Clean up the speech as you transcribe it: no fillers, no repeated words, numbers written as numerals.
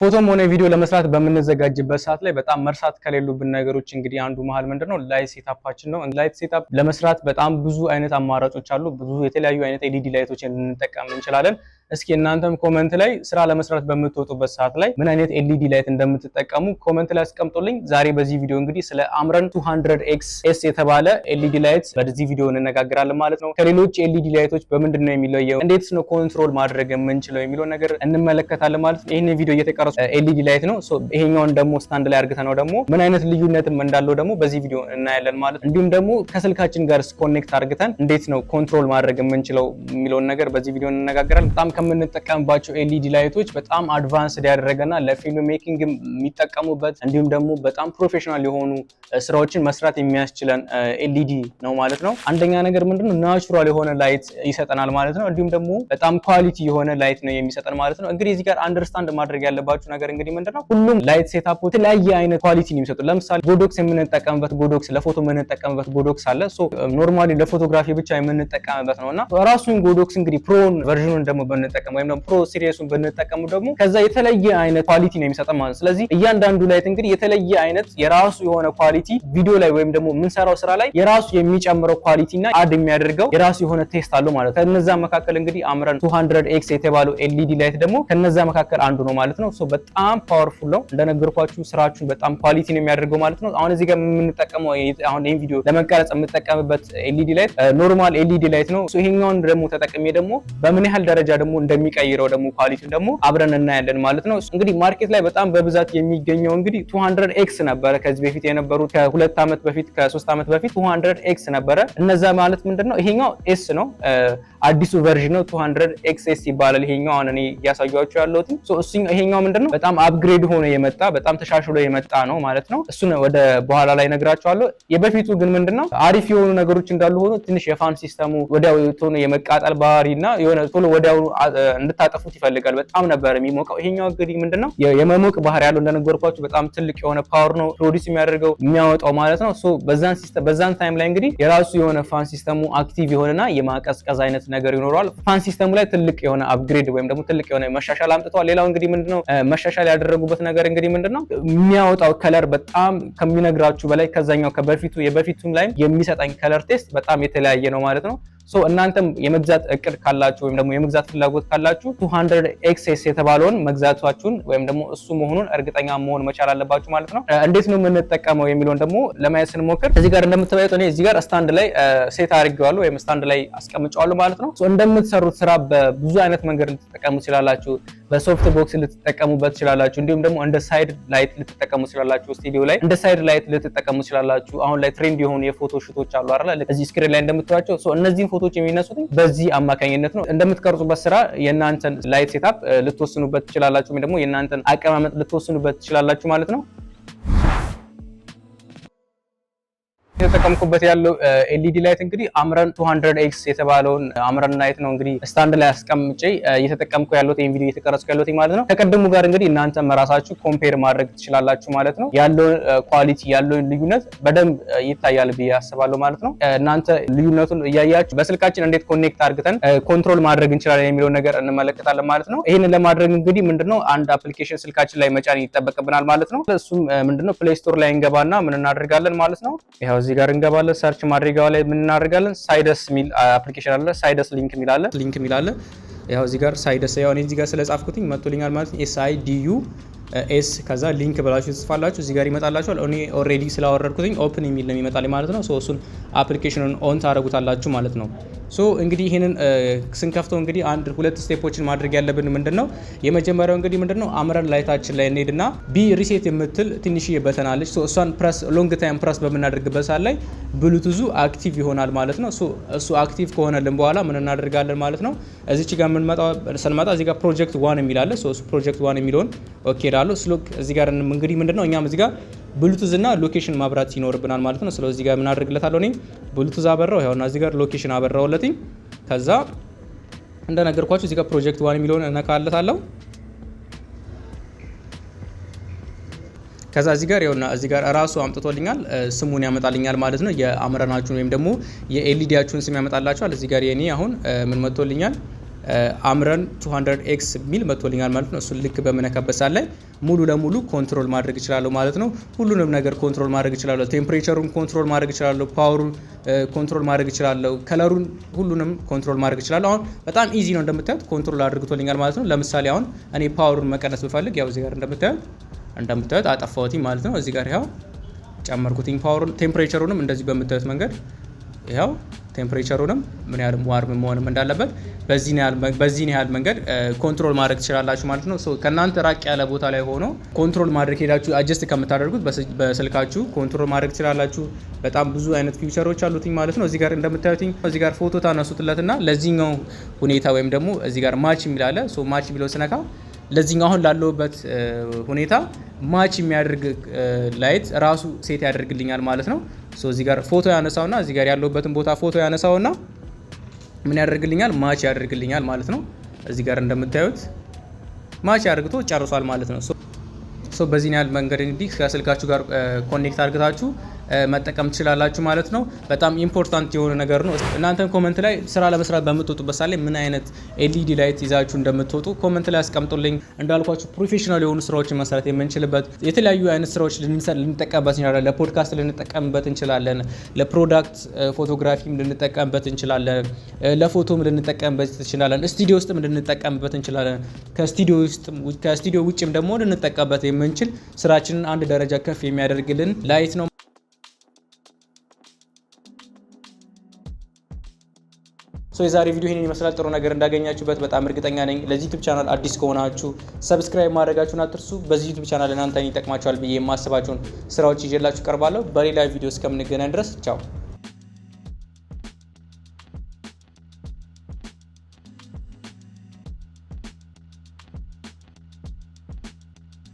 ፎቶም ሆነ ቪዲዮ ለመስራት በምንዘጋጅበት ሰዓት ላይ በጣም መርሳት ከሌሉብን ነገሮች እንግዲህ አንዱ መሃል ምንድነው ላይት ሴታፓችን ነው። ላይት ሴታፕ ለመስራት በጣም ብዙ አይነት አማራጮች አሉ። ብዙ የተለያዩ አይነት ኤልኢዲ ላይቶችን ልንጠቀም እንችላለን። እስኪ እናንተም ኮሜንት ላይ ስራ ለመስራት በምትወጡበት ሰዓት ላይ ምን አይነት ኤልኢዲ ላይት እንደምትጠቀሙ ኮሜንት ላይ አስቀምጡልኝ። ዛሬ በዚህ ቪዲዮ እንግዲህ ስለ አምረን 200X የተባለ ኤልኢዲ ላይት በዚህ ቪዲዮ እንነጋገራለን ማለት ነው። ከሌሎች ኤልኢዲ ላይቶች በምንድነው የሚለየው፣ እንዴትስ ነው ኮንትሮል ማድረግ የምንችለው የሚለው ነገር እንመለከታለን ማለት ነው። ይሄን ቪዲዮ እየተቀረጸ ኤልኢዲ ላይት ነው። ይሄኛውን ደግሞ ስታንድ ላይ አርግተነው ደግሞ ምን አይነት ልዩነትም እንዳለው ደግሞ በዚህ ቪዲዮ እናያለን ማለት ነው። እንዲሁም ደግሞ ከስልካችን ጋር ኮኔክት አርግተን እንዴት ነው ኮንትሮል ማድረግ የምንችለው የሚለውን ነገር በዚህ ቪዲዮ እንነጋገራለን። በጣም ከምንጠቀምባቸው ኤልኢዲ ላይቶች በጣም አድቫንስድ ያደረገና ለፊልም ሜኪንግ የሚጠቀሙበት እንዲሁም ደግሞ በጣም ፕሮፌሽናል የሆኑ ስራዎችን መስራት የሚያስችለን ኤልኢዲ ነው ማለት ነው። አንደኛ ነገር ምንድነው ናቹራል የሆነ ላይት ይሰጠናል ማለት ነው። እንዲሁም ደግሞ በጣም ኳሊቲ የሆነ ላይት ነው የሚሰጠን ማለት ነው። እንግዲህ እዚህ ጋር አንደርስታንድ ማድረግ ያለባችሁ ነገር እንግዲህ ምንድነው ሁሉም ላይት ሴታፕ የተለያየ አይነት ኳሊቲ ነው የሚሰጡ። ለምሳሌ ጎዶክስ የምንጠቀምበት ጎዶክስ ለፎቶ የምንጠቀምበት ጎዶክስ አለ። ኖርማሊ ለፎቶግራፊ ብቻ የምንጠቀምበት ነውና ራሱን ጎዶክስ እንግዲህ ፕሮ ቨርዥኑን ደግሞ ብንጠቀም ወይም ደግሞ ፕሮ ሲሪየሱን ብንጠቀሙ ደግሞ ከዛ የተለየ አይነት ኳሊቲ ነው የሚሰጠን ማለት ነው። ስለዚህ እያንዳንዱ ላይት እንግዲህ የተለየ አይነት የራሱ የሆነ ኳሊቲ ቪዲዮ ላይ ወይም ደግሞ የምንሰራው ስራ ላይ የራሱ የሚጨምረው ኳሊቲ እና አድ የሚያደርገው የራሱ የሆነ ቴስት አለው ማለት ነው። ከነዛ መካከል እንግዲህ አምረን 200X የተባለው ኤልኢዲ ላይት ደግሞ ከነዛ መካከል አንዱ ነው ማለት ነው። በጣም ፓወርፉል ነው እንደነገርኳችሁ፣ ስራችሁን በጣም ኳሊቲ ነው የሚያደርገው ማለት ነው። አሁን እዚህ ጋር የምንጠቀመው አሁን ይሄን ቪዲዮ ለመቀረጽ የምንጠቀምበት ኤልኢዲ ላይት ኖርማል ኤልኢዲ ላይት ነው። ይሄኛውን ደግሞ ተጠቅሜ ደግሞ በምን ያህል ደረጃ ደግሞ እንደሚቀይረው ደግሞ ኳሊቲ ደግሞ አብረን እናያለን ማለት ነው። እንግዲህ ማርኬት ላይ በጣም በብዛት የሚገኘው እንግዲህ 200X ነበረ ከዚህ በፊት የነበሩት ከ2 ዓመት በፊት ከ3 ዓመት በፊት 200X ነበረ። እነዛ ማለት ምንድነው ይሄኛው ኤስ ነው፣ አዲሱ ቨርዥን ነው 200XS ይባላል። ይሄኛው አሁን እኔ እያሳያችሁ ያለሁት ይሄኛው ምንድነው በጣም አፕግሬድ ሆኖ የመጣ በጣም ተሻሽሎ የመጣ ነው ማለት ነው። እሱን ወደ በኋላ ላይ ነግራችኋለሁ። የበፊቱ ግን ምንድነው አሪፍ የሆኑ ነገሮች እንዳሉ ሆኖ ትንሽ የፋን ሲስተሙ ወዲያው ቶሎ የመቃጠል ባህሪና የሆነ ቶሎ ወዲያው እንድታጠፉት ይፈልጋል። በጣም ነበር የሚሞቀው። ይሄኛው እንግዲህ ምንድነው የመሞቅ ባህሪ ያለው እንደነገርኳችሁ በጣም ትልቅ የሆነ ፓወር ነው ፕሮዲዩስ የሚያደርገው የሚያወጣው ማለት ነው። በዛን ታይም ላይ እንግዲህ የራሱ የሆነ ፋን ሲስተሙ አክቲቭ የሆነና የማቀዝቀዝ አይነት ነገር ይኖረዋል። ፋን ሲስተሙ ላይ ትልቅ የሆነ አፕግሬድ ወይም ደግሞ ትልቅ የሆነ መሻሻል አምጥተዋል። ሌላው እንግዲህ ምንድነው መሻሻል ያደረጉበት ነገር እንግዲህ ምንድነው የሚያወጣው ከለር በጣም ከሚነግራችሁ በላይ ከዛኛው የበፊቱም ላይ የሚሰጠኝ ከለር ቴስት በጣም የተለያየ ነው ማለት ነው። እናንተም የመግዛት እቅድ ካላችሁ ወይም ደግሞ የመግዛት ፍላጎት ካላችሁ 200XS የተባለውን መግዛታችሁን ወይም ደግሞ እሱ መሆኑን እርግጠኛ መሆን መቻል አለባችሁ ማለት ነው። እንዴት ነው የምንጠቀመው የሚለውን ደግሞ ለማየት ስንሞክር እዚህ ጋር እንደምትባዩት እኔ እዚህ ጋር ስታንድ ላይ ሴት አድርጌዋለሁ ወይም ስታንድ ላይ አስቀምጫዋለሁ ማለት ነው። እንደምትሰሩት ስራ በብዙ አይነት መንገድ ልትጠቀሙ ትችላላችሁ። በሶፍት ቦክስ ልትጠቀሙበት ትችላላችሁ። እንዲሁም ደግሞ እንደ ሳይድ ላይት ልትጠቀሙ ትችላላችሁ። ስቱዲዮ ላይ እንደ ሳይድ ላይት ልትጠቀሙ ትችላላችሁ። አሁን ላይ ትሬንድ የሆኑ የፎቶ ሹቶች አሉ አይደል? እዚህ ስክሪን ላይ እንደምትዋቸው እነዚህን ፎቶዎች የሚነሱት በዚህ አማካኝነት ነው። እንደምትቀርጹበት ስራ የእናንተን ላይት ሴታፕ ልትወስኑበት ትችላላችሁ ወይም ደግሞ የእናንተን አቀማመጥ ልትወስኑበት ትችላላችሁ ማለት ነው። የተጠቀምኩበት ያለው ኤልኢዲ ላይት እንግዲህ አምረን 200X የተባለውን አምረን ላይት ነው እንግዲህ ስታንድ ላይ አስቀምጬ እየተጠቀምኩ ያለሁት ይሄን ቪዲዮ እየተቀረጽኩ ያለሁት ማለት ነው። ከቀደሙ ጋር እንግዲህ እናንተ መራሳችሁ ኮምፔር ማድረግ ትችላላችሁ ማለት ነው። ያለውን ኳሊቲ ያለውን ልዩነት በደንብ ይታያል ብዬ አስባለሁ ማለት ነው። እናንተ ልዩነቱን እያያችሁ በስልካችን እንዴት ኮኔክት አድርገን ኮንትሮል ማድረግ እንችላለን የሚለውን ነገር እንመለከታለን ማለት ነው። ይሄንን ለማድረግ እንግዲህ ምንድነው አንድ አፕሊኬሽን ስልካችን ላይ መጫን ይጠበቅብናል ማለት ነው። እሱም ምንድነው ፕሌይ ስቶር ላይ እንገባና ምን እናደርጋለን ማለት ነው። ይሄው እዚህ ጋር እንገባለን። ሰርች ማድረጊያው ላይ ምን እናደርጋለን? ሳይደስ ሚል አፕሊኬሽን አለ። ሳይደስ ሊንክ ሚል አለ። ያው እዚህ ጋር ሳይደስ ያው እኔ እዚህ ጋር ስለጻፍኩትኝ መጥቶልኛል ማለት ነው። SIDUS ከዛ ሊንክ ብላችሁ ትጽፋላችሁ። እዚህ ጋር ይመጣላችኋል። እኔ ኦሬዲ ስላወረድኩትኝ ኦፕን የሚል ነው የሚመጣልኝ ማለት ነው። እሱን አፕሊኬሽኑን ኦን ታደርጉታላችሁ ማለት ነው። እንግዲህ ይሄንን ስንከፍተው እንግዲህ ሁለት ስቴፖችን ማድረግ ያለብን ምንድነው? የመጀመሪያው እንግዲህ ምንድነው አምረን ላይታችን ላይ እንሄድና ቢ ሪሴት የምትል ትንሽዬ በተን አለች። እሷን ፕረስ ሎንግ ታይም ፕረስ በምናደርግበት ሰዓት ላይ ብሉቱዙ አክቲቭ ይሆናል ማለት ነው። እሱ አክቲቭ ከሆነልን በኋላ ምን እናደርጋለን ማለት ነው? እዚች ጋር ስንመጣ እዚህ ጋር ፕሮጀክት 1 የሚል አለ። እሱ ፕሮጀክት 1 የሚለውን ኦኬ ዳለው እዚህ ጋር እንግዲህ ምንድነው እኛም እዚህ ጋር ብሉቱዝ እና ሎኬሽን ማብራት ይኖርብናል ማለት ነው። ስለዚህ ጋር ምን አድርግለታለሁ እኔ ብሉቱዝ አበራው ያውና እዚህ ጋር ሎኬሽን አበራውለትኝ። ከዛ እንደነገርኳችሁ እዚህ ጋር ፕሮጀክት 1 የሚለውን እነካለታለሁ። ከዛ እዚህ ጋር ያውና እዚህ ጋር ራሱ አምጥቶልኛል ስሙን ያመጣልኛል ማለት ነው። የአምረናችሁን ወይም ደግሞ የኤልኢዲያችሁን ስም ያመጣላችኋል። እዚህ ጋር የኔ አሁን ምን መጥቶልኛል አምረን 200x ሚል መጥቶልኛል ማለት ነው። እሱን ልክ በምነካበት ሰዓት ላይ ሙሉ ለሙሉ ኮንትሮል ማድረግ እችላለሁ ማለት ነው። ሁሉንም ነገር ኮንትሮል ማድረግ እችላለሁ። ቴምፕሬቸሩን ኮንትሮል ማድረግ እችላለሁ። ፓወሩን ኮንትሮል ማድረግ እችላለሁ። ከለሩን ሁሉንም ኮንትሮል ማድረግ እችላለሁ። አሁን በጣም ኢዚ ነው እንደምታዩት ኮንትሮል አድርግቶልኛል ማለት ነው። ለምሳሌ አሁን እኔ ፓወሩን መቀነስ ብፈልግ ያው እዚህ ጋር እንደምታዩት አጠፋሁትኝ ማለት ነው። እዚህ ጋር ያው ጨመርኩትኝ ፓወሩን። ቴምፕሬቸሩንም እንደዚህ በምታዩት መንገድ ያው ቴምፕሬቸሩንም ምን ያህል ዋርም መሆንም እንዳለበት በዚህ ያህል መንገድ ኮንትሮል ማድረግ ትችላላችሁ ማለት ነው። ከእናንተ ራቅ ያለ ቦታ ላይ ሆኖ ኮንትሮል ማድረግ ሄዳችሁ አጀስት ከምታደርጉት በስልካችሁ ኮንትሮል ማድረግ ትችላላችሁ። በጣም ብዙ አይነት ፊውቸሮች አሉትኝ ማለት ነው። እዚህ ጋር እንደምታዩትኝ እዚህ ጋር ፎቶ ታነሱትለትና ለዚህኛው ሁኔታ ወይም ደግሞ እዚህ ጋር ማች የሚላለ ማች የሚለው ስነካ ለዚህኛው አሁን ላለሁበት ሁኔታ ማች የሚያደርግ ላይት ራሱ ሴት ያደርግልኛል ማለት ነው። እዚህ ጋር ፎቶ ያነሳውና እዚህ ጋር ያለሁበትን ቦታ ፎቶ ያነሳውና ምን ያደርግልኛል? ማች ያደርግልኛል ማለት ነው። እዚህ ጋር እንደምታዩት ማች አድርግቶ ጨርሷል ማለት ነው። በዚህ ያህል መንገድ እንግዲህ ከስልካችሁ ጋር ኮኔክት አድርጋችሁ መጠቀም ትችላላችሁ ማለት ነው። በጣም ኢምፖርታንት የሆነ ነገር ነው። እናንተም ኮመንት ላይ ስራ ለመስራት በምትወጡበት ሰዓት ላይ ምን አይነት ኤልኢዲ ላይት ይዛችሁ እንደምትወጡ ኮመንት ላይ አስቀምጡልኝ። እንዳልኳችሁ ፕሮፌሽናል የሆኑ ስራዎችን መስራት የምንችልበት የተለያዩ አይነት ስራዎች ልንጠቀምበት እንችላለን። ለፖድካስት ልንጠቀምበት እንችላለን። ለፕሮዳክት ፎቶግራፊም ልንጠቀምበት እንችላለን። ለፎቶም ልንጠቀምበት እንችላለን። ስቱዲዮ ውስጥም ልንጠቀምበት እንችላለን። ከስቱዲዮ ውጭም ደግሞ ልንጠቀምበት የምንችል ስራችንን አንድ ደረጃ ከፍ የሚያደርግልን ላይት ነው። የዛሬ ቪዲዮ ይሄንን ይመስላል። ጥሩ ነገር እንዳገኛችሁበት በጣም እርግጠኛ ነኝ። ለዚህ ዩቲዩብ ቻናል አዲስ ከሆናችሁ ሰብስክራይብ ማድረጋችሁን አትርሱ። በዚህ ዩቲዩብ ቻናል እናንተን ይጠቅማችኋል ብዬ የማስባቸውን ስራዎች ይዤላችሁ ቀርባለሁ። በሌላ ቪዲዮ እስከምንገናኝ ድረስ ቻው።